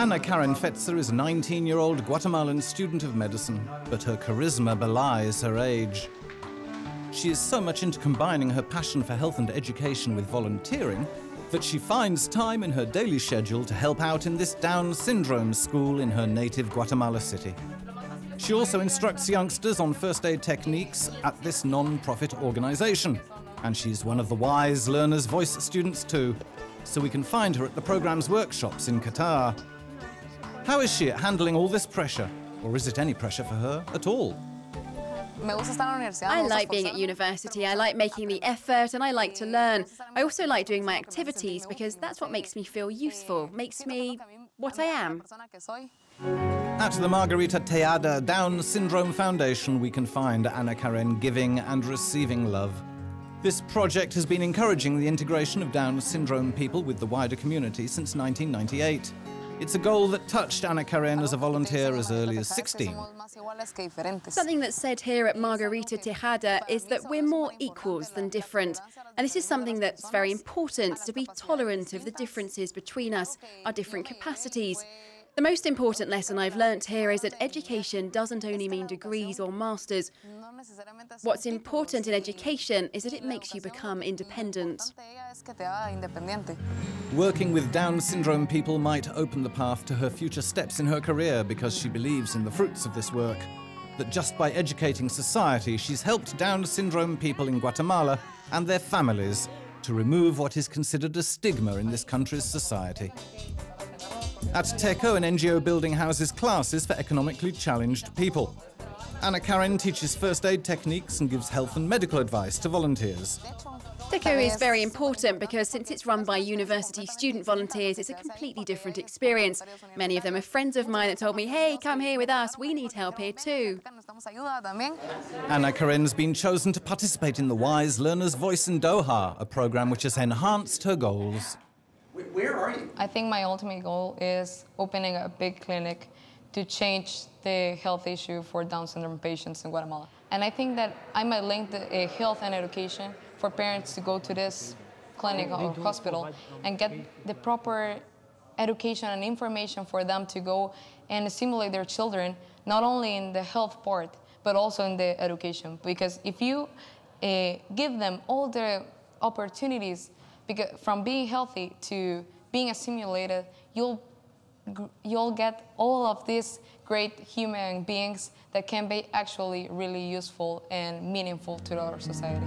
Ana Karen Fetzer is a 19-year-old Guatemalan student of medicine, but her charisma belies her age. She is so much into combining her passion for health and education with volunteering that she finds time in her daily schedule to help out in this Down syndrome school in her native Guatemala city. She also instructs youngsters on first aid techniques at this non-profit organization. And she's one of the Wise Learners Voice students too, so we can find her at the program's workshops in Qatar. How is she at handling all this pressure? Or is it any pressure for her at all? I like being at university, I like making the effort, and I like to learn. I also like doing my activities because that's what makes me feel useful, makes me what I am. At the Margarita Tejada Down Syndrome Foundation, we can find Ana Karen giving and receiving love. This project has been encouraging the integration of Down syndrome people with the wider community since 1998. It's a goal that touched Ana Karen as a volunteer as early as 16. Something that's said here at Margarita Tejada is that we're more equals than different. And this is something that's very important, to be tolerant of the differences between us, our different capacities. The most important lesson I've learnt here is that education doesn't only mean degrees or masters. What's important in education is that it makes you become independent. Working with Down syndrome people might open the path to her future steps in her career because she believes in the fruits of this work. That just by educating society, she's helped Down syndrome people in Guatemala and their families to remove what is considered a stigma in this country's society. At TECO, an NGO building houses classes for economically challenged people. Ana Karen teaches first aid techniques and gives health and medical advice to volunteers. TECO is very important because since it's run by university student volunteers, it's a completely different experience. Many of them are friends of mine that told me, hey, come here with us, we need help here too. Ana Karen's been chosen to participate in the Wise Learner's Voice in Doha, a program which has enhanced her goals. Where are you? I think my ultimate goal is opening a big clinic to change the health issue for Down syndrome patients in Guatemala. And I think that I might link the health and education for parents to go to this clinic or hospital and get the proper education and information for them to go and stimulate their children, not only in the health part, but also in the education. Because if you give them all the opportunities from being healthy to being stimulated, you'll get all of these great human beings that can be actually really useful and meaningful to our society.